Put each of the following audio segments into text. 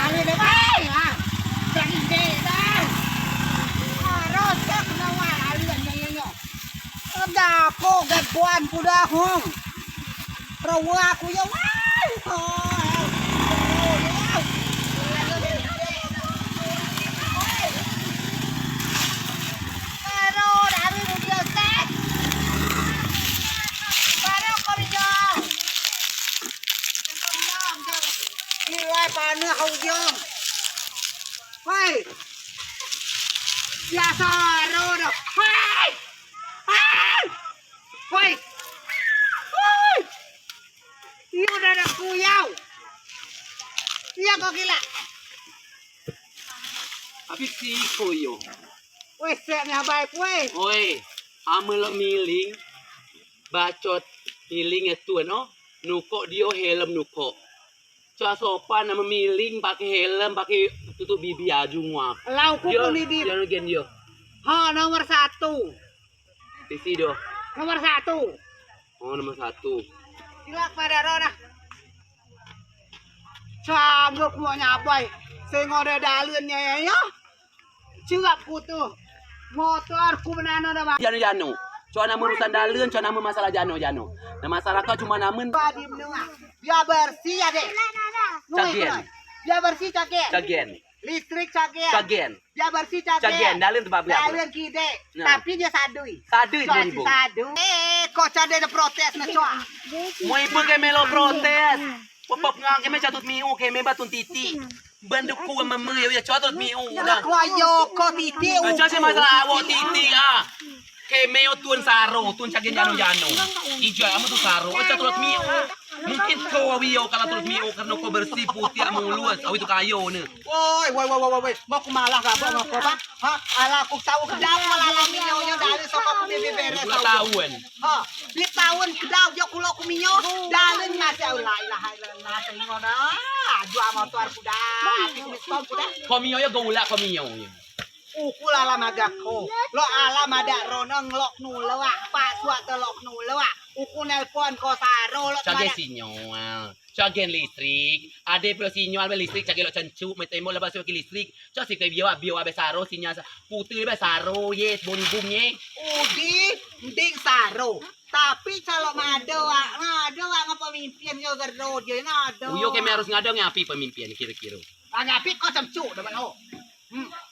ali dah bay ah. Dah ide dah. Rosak nawa ali nyo. Ada ko gabuan ko dah hong. Rawa aku ya wai. Paano ako yung Hoy! Biasa ron! Hoy! Hoy! Hoy! Hoy! Iyo na na kuyaw! Iya ko kila! Habis si koyo. Weh, siya nga baik weh! Oi, amel miling. Bacot miling itu no. Nuko dio helm nuko. Cua sopan nama miling pakai helm, pakai tutup bibi aju ngap. Lau ko Dia kung di dia gen dia. Ha, nomor 1. Di sido. Nomor 1. Oh, nomor 1. Silak pada rona. Sanggup mau nyapai. Saya ngode dalunnya ya. Cingap ku tuh. Motorku menano dah bang. Jano. Cua nama urusan dalun, cua nama masalah jano. Nah masalah kau cuma namun Di menengah. Biar bersih ya deh. cagen. Biar bersih cagen. Cagen. Listrik cagen. Cagen. Biar bersih cagen. Cagen dalun tu babi apa? Dalun kide. Nah. Tapi dia sadui. Sadui Soal si ibu. sadu. Kok cade ada protes na coa. Mau ibu ke melo protes. Popop ngang ke me catut miu ke me batun titi. Banduk ku mama ya catut miu Udah udah. kuayo kok titi. Macam si masalah awak titi ah. Kemeo tuan saro, tuan cagen jano. Ijo amu tu saro, aja turut miu. Mungkin kau awio kalau turut miu karena kau bersih putih amu luas, awi tu kayo ne. Woi. Mau ku malah gak mau kok pak? Ha, ala aku tahu kedap malah minyonya dari sok aku bibi beres. Kula tahuan. Ha, di tahun kedap yo kulo ku minyo dalin ngasih la ilaha illallah tengona. Jua motor kuda, piknik tom kuda. Kau mio ya gula kau mio. Ukul ala magako. Lo ala madak rono nglok nulewa, pak suat telok nulewa. Uku nelpon ko saro lo Cagen sinyal, cagen listrik. Ade pro sinyal be listrik cagen lo cancu, metemo lepas ke listrik. Cak si ke bio abe saro sinyal putih be saro yes boni bungnya. Udi mending saro. Tapi kalau ngado ngepemimpin yo gerod yo ngado. Uyo kami harus ngadong ngapi pemimpin kira-kira. Ngapi kok camcu depan oh.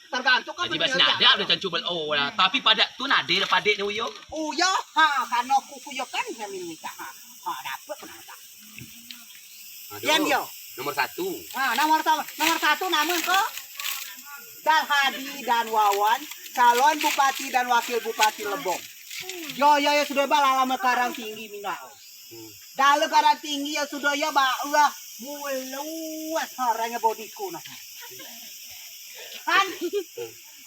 Tergantung kan. Jadi bas nada udah cancu bel oh lah. Tapi pada tu nada pada ni uyo. Uyo ha karena kuku yo kan ngamin nikah ha. Ha dapet kenapa? Yan yo. Nomor 1. Nomor 1 namun kok Dalhadi dan Wawan calon bupati dan wakil bupati Lebong. Yo sudah balala Karang Tinggi Minau. Dalam Karang Tinggi ya sudah ya ulah muluas haranya bodiku nah. Kan?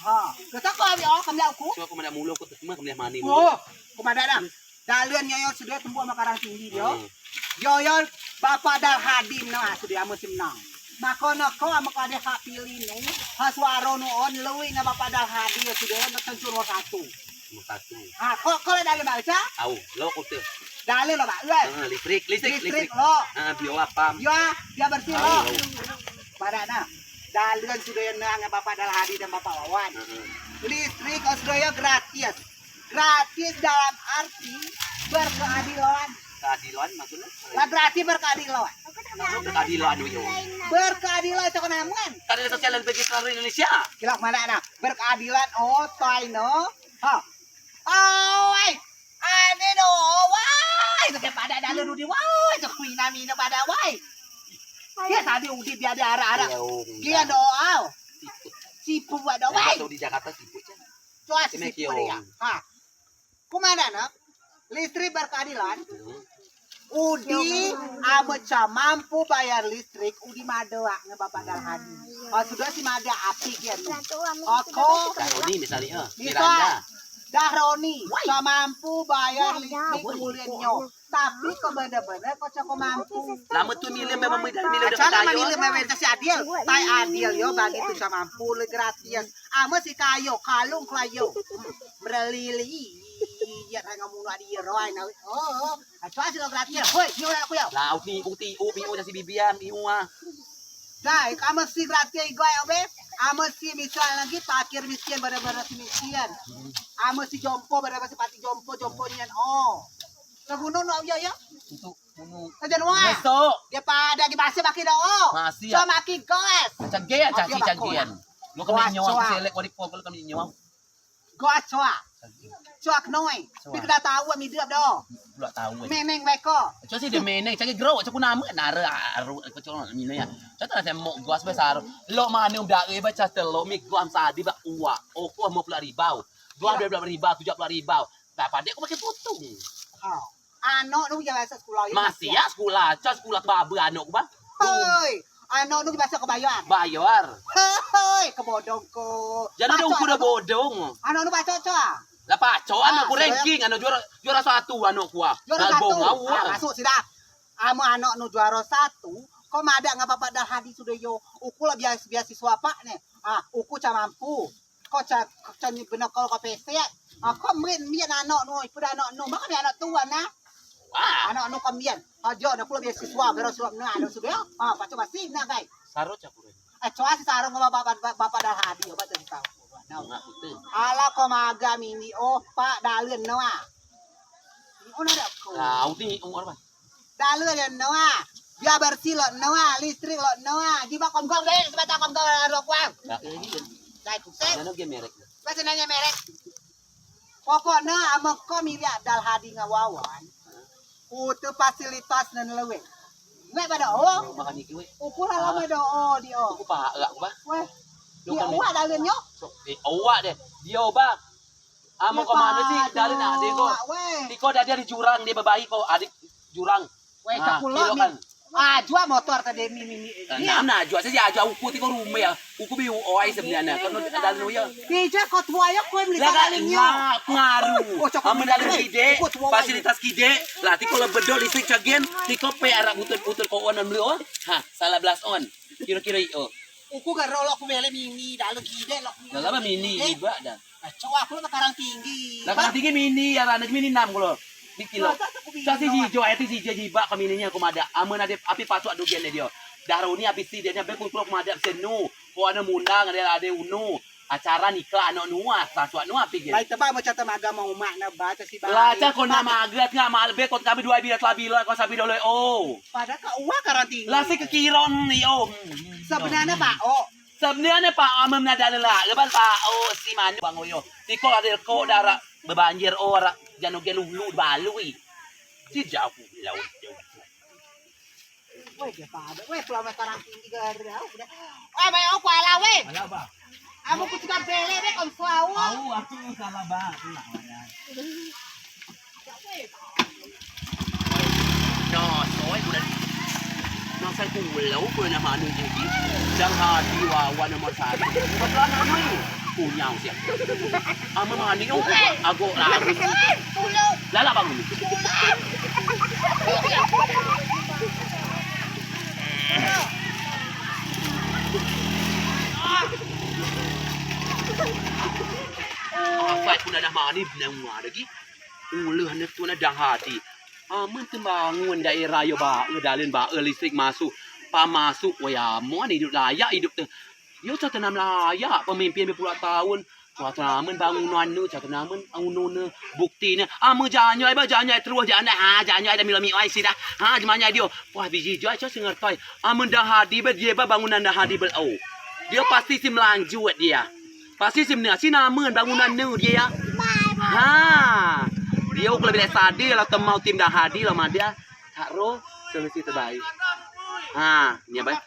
Ha, kita kau ambil kami aku. So aku mana mulu aku semua kami mani. Oh, kepada dah. Dalun yo sudah tempuh sama Karang Tinggi yo. Yo Bapak Dalhadi nah sudah musim nang. Makono ko amo ka de pilih no. Haswaro noon luwi na Bapak Dalhadi yo sudah nagtansur ho 1. Nomor 1. Ah, kok dalun baca? Au, lo ko tu. Dalun lo ba? Listrik. Lo. Bio apa? Yo, dia bersih lo. Pada nah. Dalun sudah yang Bapak Dalhadi dan Bapak Wawan. Listrik sudah gratis. Gratis dalam arti berkeadilan. Keadilan maksudnya? Gratis berkeadilan. Keadilan uyo. Berkeadilan itu kenamungan. Keadilan sosial dan bagi seluruh Indonesia. Kilak mana nak? Berkeadilan toy no. Ha. Oi. Ane no. Wai. Itu pada dalun di wai. Itu kuina mina pada wai. Dia tadi udi biar ada arah-arah. Dia doa. Sipu buat doa. Kalau di Jakarta sipu aja. Cuaca sipu dia. Ha. Kumana nak? Listrik berkeadilan. Udi ameca mampu bayar listrik. Udi madoa nge Bapak Dalhadi. Oh sudah si mada api kian. Aku. Roni misalnya. Bisa. Miranda. Dah Roni. So mampu bayar listrik muliannya. Tapi kok bener-bener kok coko mampu. Lama tuh milih memang milih udah Cara ketayo. memilih memang si adil. Tai adil yo bagi tuh sama mampu le gratis. Ame si kayo kalung klayo. Berlili. Ya ngomong dia roy na. Oh. Acuan sih gratis. Hoi, nyola aku ya. Lah uti ubi udah si bibian iu ah. Dai, kamu si gratis gue obe. Amo si misal lagi pakir miskin pada si miskin. Amo si jompo pada si pati jompo nyan oh. Laguno no ya ya. Untuk Kajan wa. Masuk. Dia pada di basi maki do oh. Masih So ya. maki goes. Cagian, Dia bakal. cagian. Lo kami nyawa selek ko di ko lo kami nyawa. Goes soa. Soak noi. Pi kada tahu mi dia do. Pula tahu. Meneng weko. Cho si de meneng, cagi grow, cho kuna mun na aru ko cho ni ya. Cho ta se mo gos besar. Lo mane da e ba cha telo mi go am sadi ba uwa. O ko mo pula ribau. 12 ribau, 17 ribau. Tak pada ko pakai putung. Oh. Ano nu ya bahasa sekolah ya. Masih ya sekolah, cho sekolah babu anak ba. Hei. Ano nu bahasa kebayar. Bayar. Hei, kebodong ko. Jadi dong kuda bodong. Ano nu baca coa. Lah paco anak ku Ah, ranking anak juara 1 anak ku. Juara Nalbong satu. au. Masuk sidak. Amo anak nu juara 1. Kok ada nggak apa-apa dah hadis sudah yo. Uku lah beasiswa pak nih. Uku ca mampu. Kok ca bener kalau ke PC. Kok mien anak nu, ipu anak nu. Maka anak tua nah. Wah, Anak nu kemien. Ajo anak kula beasiswa bero suap na anak sudah. Pacu pasti nah guys. saro ca ku. Coa si sarong bapak dah hadis obat tadi tahu. Nah, putung. Ala ko maga mini pak dalun noa. Ni ona dak ko. Lah, uti umur apa? Dalun noa. Dia bersih lo noa, listrik lo noa. Jiba komgol deh, sebata komgol ro kwang. Lah, ini kan. Dai ku set. Nano ge merek. Basa nanya merek. Pokoknya amo ko milia dal hadi ngawawan. Utu fasilitas nan lewe. Ngai pada oh. Makan iki we. Ukur lama do oh di oh. Aku pa aku ba. Weh. Lu Ya kan uwa dalun nyo. awak deh. Dia ba. Amo ko mana sih? Dari nak dia ko. Weh. Tiko dah dia di jurang, dia bebayi ko adik jurang. Weh Nah, cakulo kilo mi. kan. Jua motor tadi mi. Nam na jua saja aja uku tiko rumah ya. Uku bi oi sebenarnya kan dalam nu ya. Bija kau tua ya kau beli Lah dalun nyo. ngaruh. Oh, coklat. Amun dalam kide, Ikut wawan. fasilitas kide, lah tiko lebedol listrik cagen, tiko pe arah butul-butul ko onan beli on. Ha, salah belas on. Kira-kira io. Uku kan rolok ku beli mini dalun kide lok. Lah lama mini iba dah. Coba aku lu karang tinggi. Lah kan tinggi mini ya anak mini 6 ko. Di kilo. Sa si jijo eti si jiba kamininya kumada. Amun ade api pasuk adugen dia. Daruni api si dia be kuluk kumada senu. Ko ana mundang ada unu. Acara nikah anak nuah, pasuk nu api ge. Baik tebak macam temaga mau mak na baca si bayi. Lah ca kon nama agrat nga mal be kon kami dua bilat labila ko sabi dole oh. Pada ka uwa karang tinggi. Lah si kekiron ni oh. Sebenarnya Pak Oh. Sebenarnya Pak Amem nadala lah. Lepas Pak oh si mana Bang Oyo. Tiko ada ko dara bebanjir ora janu gelulu balui. Si jauh laut jauh. Weh dia pada. Weh pulau karang tinggi gara. Weh bae aku ala weh. Ala ba? Aku kucing bele deh kon suau. Aku salah ba. No, soy bulan. No sai pulau ko na manu jadi. Jang hadi wawan nomor 1. Betulan anu punya siap. Ama mani oh aku lagu. Pulau. Lala bangun. Fight pun dah mani benang lagi. Uleh nak tu nak dah hati. Amun tembangun daerah yo ba dalin ba listrik masuk. Pa masuk waya mo ni hidup layak hidup tu. Yo catanam layak pemimpin berpuluh tahun. Catanam bangunan nu catanam bangunan bukti ni. Amu jangan ba jangan terus jangan ha jangan ada milami ai sida. Ha jemanya dia. Wah biji jo aja sengertai. Amun dah hadi ba dia ba bangunan dah hadi bel au. Dia pasti sim lanjut dia. Pasti sim ni si nama bangunan nu dia. Ha. Dia kalau bila sadar lah temau tim dah hadir lah dia taruh solusi terbaik. Ha, ni apa?